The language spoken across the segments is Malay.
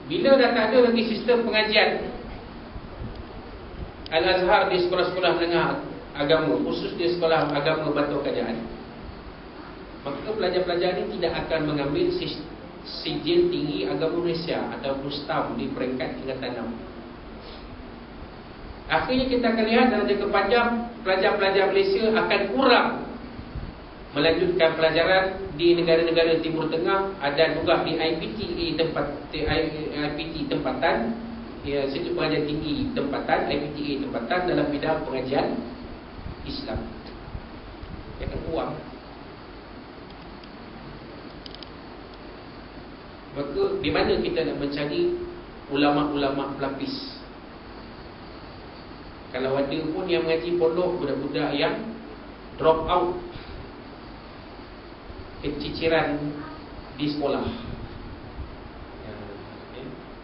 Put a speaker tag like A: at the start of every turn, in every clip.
A: Bila dah tak ada lagi sistem pengajian Al-Azhar di sekolah-sekolah menengah agama, khusus di sekolah agama Batu Kerajaan, maka pelajar-pelajar ini tidak akan mengambil sijil tinggi agama Malaysia atau stamp di peringkat tingkatan 6. Akhirnya kita akan lihat dalam jangka panjang pelajar-pelajar Malaysia akan kurang melanjutkan pelajaran di negara-negara Timur Tengah, ada juga di IPT tempatan, ya, Institut Pengajian Tinggi tempatan, IPTA tempatan dalam bidang pengajian Islam. Dia akan kurang. Maka di mana kita nak mencari ulama-ulama pelapis? Kalau ada pun yang mengaji pondok, budak-budak yang drop out keciciran di sekolah,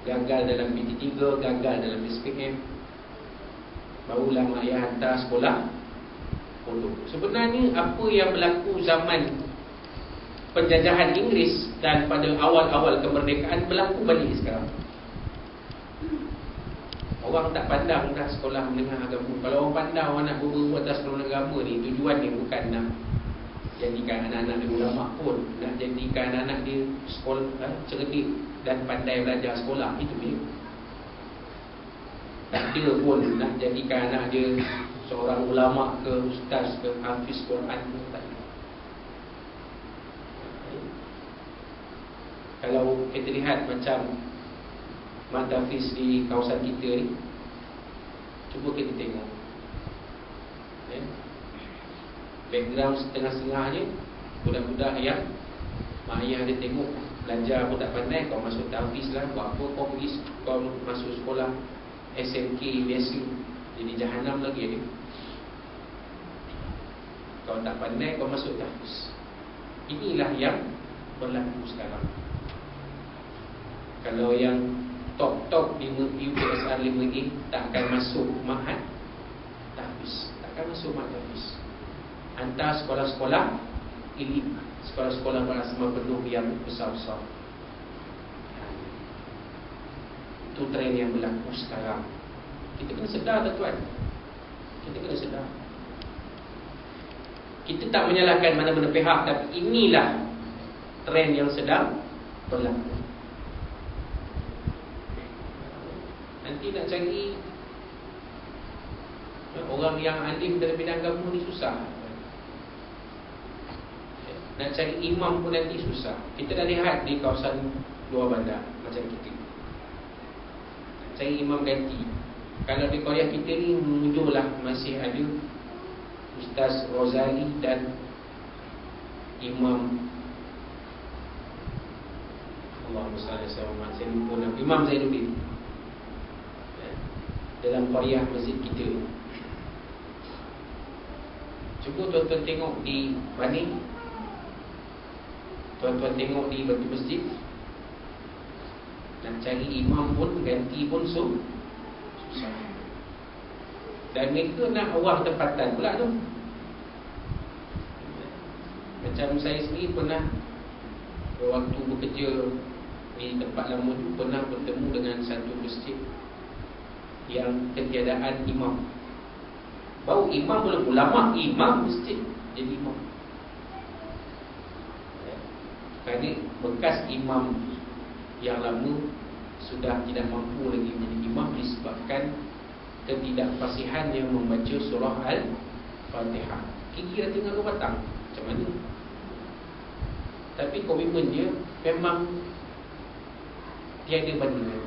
A: gagal dalam PT3, gagal dalam SPM, barulah mak ayah hantar sekolah pondok. Sebenarnya apa yang berlaku zaman penjajahan Inggeris dan pada awal-awal kemerdekaan berlaku balik sekarang. Orang tak pandang dah sekolah menengah agama. Kalau orang pandang orang nak guru atas sekolah menengah agama ni, tujuan dia bukan nak jadikan anak-anak dia ulama pun, nak jadikan anak dia sekolah cerdik dan pandai belajar sekolah. Itu dia. Tak ada pun nak jadikan anak dia seorang ulama ke, ustaz ke, hafiz Quran ke, tak ada. Kalau kita lihat macam Madhafiz di kawasan kita ni, cuba kita tengok, background setengah-setengahnya budak-budak yang mak ayah dia tengok belajar pun tak pandai, kau masuk tahfiz lah, buat apa kau pergi, kau masuk sekolah SMK biasa, jadi jahanam lagi dia. Kau tak pandai, kau masuk tahfiz. Inilah yang berlaku sekarang. Kalau yang top-top di UPSR 5A tak akan masuk ma'had tahfiz, tak akan masuk ma'had tahfiz. Hantar sekolah-sekolah elit, sekolah-sekolah berasma penuh yang besar-besar. Itu trend yang berlaku sekarang. Kita kena sedar, tuan-tuan. Kita kena sedar. Kita tak menyalahkan mana-mana pihak, tapi inilah trend yang sedang berlaku. Nanti nak cari orang yang alim dalam bidang agama ni susah. Nak cari imam pun nanti susah. Kita dah lihat di kawasan luar bandar macam kita. Nak cari imam ganti. Kalau di Korea kita ni muncullah masih ada Ustaz Rozali dan Imam Allahumma salli alaihi wasallam, Imam Zainuddin dalam Korea masjid kita. Cuba tuan-tuan tengok di Bani, tuan-tuan tengok di batu masjid, nak cari imam pun ganti pun susah. Dan mereka nak orang tempatan pula tu. Macam saya sendiri pernah waktu bekerja di tempat lama tu, pernah bertemu dengan satu masjid yang ketiadaan imam. Baru imam belum ulama, imam masjid jadi imam. Kerana bekas imam yang lama sudah tidak mampu lagi menjadi imam disebabkan ketidakfasihan yang membaca surah Al-Fatihah. Gigi dah tinggal 2 batang, macam mana? Tapi komitmen dia memang tiada bandingan.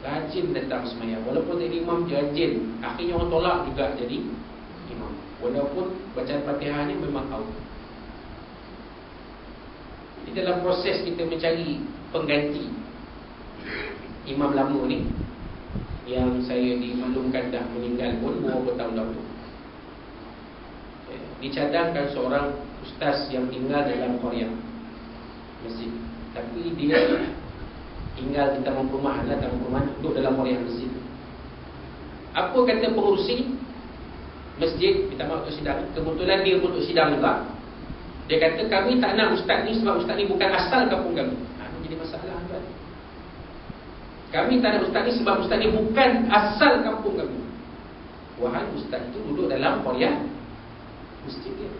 A: Rajin datang semayang, walaupun jadi imam dia rajin. Akhirnya orang tolak juga jadi imam, walaupun bacaan Fatihah ni memang tahu. Di dalam proses kita mencari pengganti imam lama ni, yang saya dimaklumkan dah meninggal pun beberapa tahun lalu, dicadangkan seorang ustaz yang tinggal dalam Korea masjid, tapi dia tinggal di taman perumahan lah, taman perumahan duduk dalam Korea masjid. Apa kata pengurusi masjid, minta maaf untuk sidang, kebetulan dia pun untuk sidang juga. Dia kata kami tak nak ustaz ni sebab ustaz ni bukan asal kampung kami. Jadi masalah tuan. Kami tak ada ustaz ni sebab ustaz ni bukan asal kampung kami. Wahai ustaz itu duduk dalam Korea masjid dia.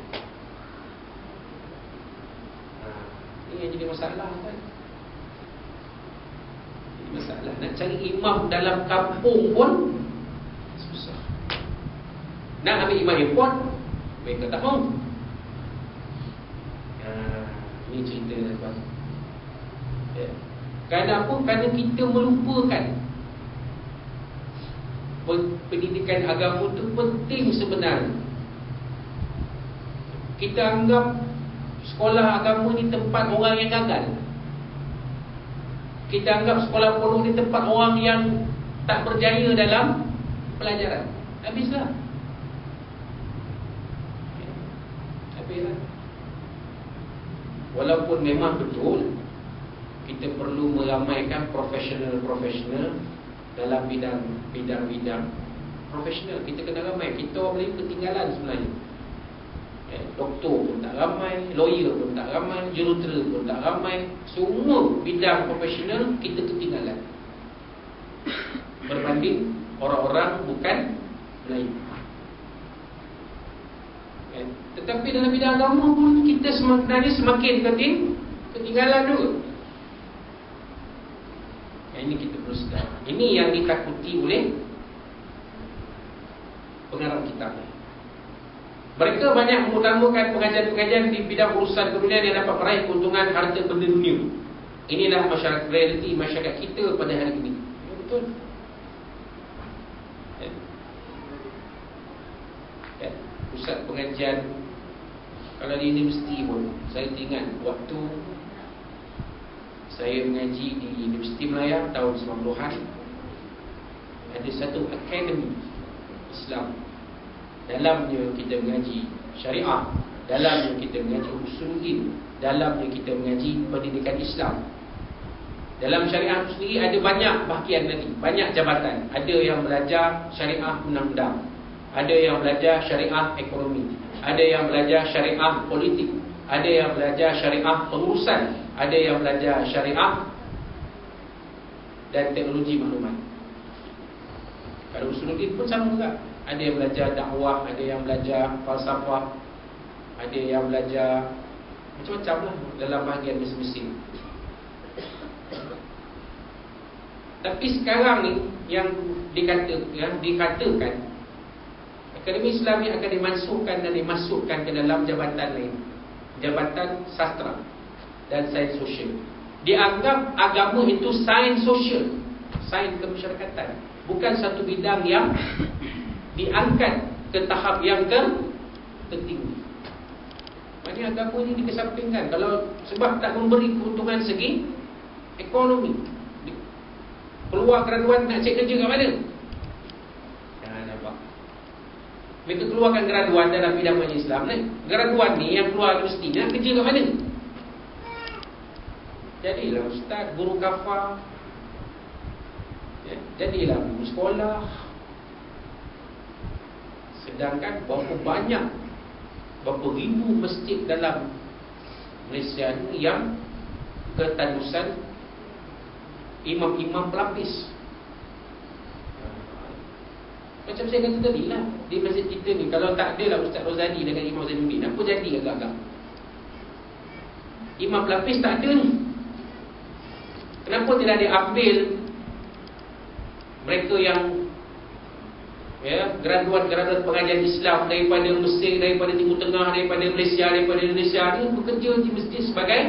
A: Ini yang jadi masalah kan. Jadi masalah nak cari imam dalam kampung pun susah. Nak ambil imam import, mereka tak mau. Ini cerita tuan. Kenapa? Kerana kita melupakan pendidikan agama itu penting sebenarnya. Kita anggap sekolah agama ni tempat orang yang gagal. Kita anggap sekolah pondok ni tempat orang yang tak berjaya dalam pelajaran. Habislah. Habislah. Walaupun memang betul kita perlu meramaikan profesional dalam bidang profesional. Kita kena ramai. Kita orang boleh ketinggalan sebenarnya. Doktor pun tak ramai, lawyer pun tak ramai, jurutera pun tak ramai. Semua bidang profesional kita ketinggalan berbanding orang-orang bukan Melayu. Tetapi dalam bidang agama pun kita sebenarnya semakin ketinggalan juga. Ini kita perlu sedar. Ini yang ditakuti oleh pengarang kitab ini. Mereka banyak mengutamakan pengajian-pengajian di bidang urusan keduniaan yang dapat meraih keuntungan harta benda dunia. Inilah masyarakat, realiti masyarakat kita pada hari ini. Ya, betul. Pusat pengajian kalau di universiti pun, saya ingat waktu saya mengaji di Universiti Melaya tahun 90-an, ada satu akademi Islam. Dalamnya kita mengaji syariah, dalamnya kita mengaji usuluddin, dalamnya kita mengaji pendidikan Islam. Dalam syariah itu sendiri ada banyak bahagian nanti, banyak jabatan. Ada yang belajar syariah undang-undang, ada yang belajar syariah ekonomi, ada yang belajar syariah politik, ada yang belajar syariah pengurusan, ada yang belajar syariah dan teknologi maklumat. Kalau usuluddin pun sama juga. Ada yang belajar dakwah, ada yang belajar falsafah, ada yang belajar macam-macam lah dalam bahagian masing-masing. Tapi sekarang ni yang dikatakan Akademi Islam ni akan dimasukkan ke dalam jabatan lain, jabatan sastra dan sains sosial. Dianggap agama itu sains sosial, sains kemasyarakatan, bukan satu bidang yang diangkat ke tahap yang tertinggi. Maknanya agama ini dikesampingkan sebab tak memberi keuntungan segi ekonomi. Keluar graduan nak cek kerja kat mana? Jangan nampak. Mereka keluarkan graduan dalam bidang pengajian Islam ni. Graduan ni yang keluar universiti nak kerja kat mana? Jadilah ustaz, guru kafar, jadilah guru sekolah. Sedangkan berapa ribu masjid dalam Malaysia ni yang ketadusan imam-imam pelapis. Macam saya kata tadi lah, di masjid kita ni kalau tak ada lah Ustaz Rozani dengan Imam Zainuddin, apa jadi agak-agak? Imam pelapis tak ada ni. Kenapa tidak diambil mereka yang graduan pengajian Islam daripada Mesir, daripada Timur Tengah, daripada Malaysia, daripada Indonesia ni bekerja di masjid sebagai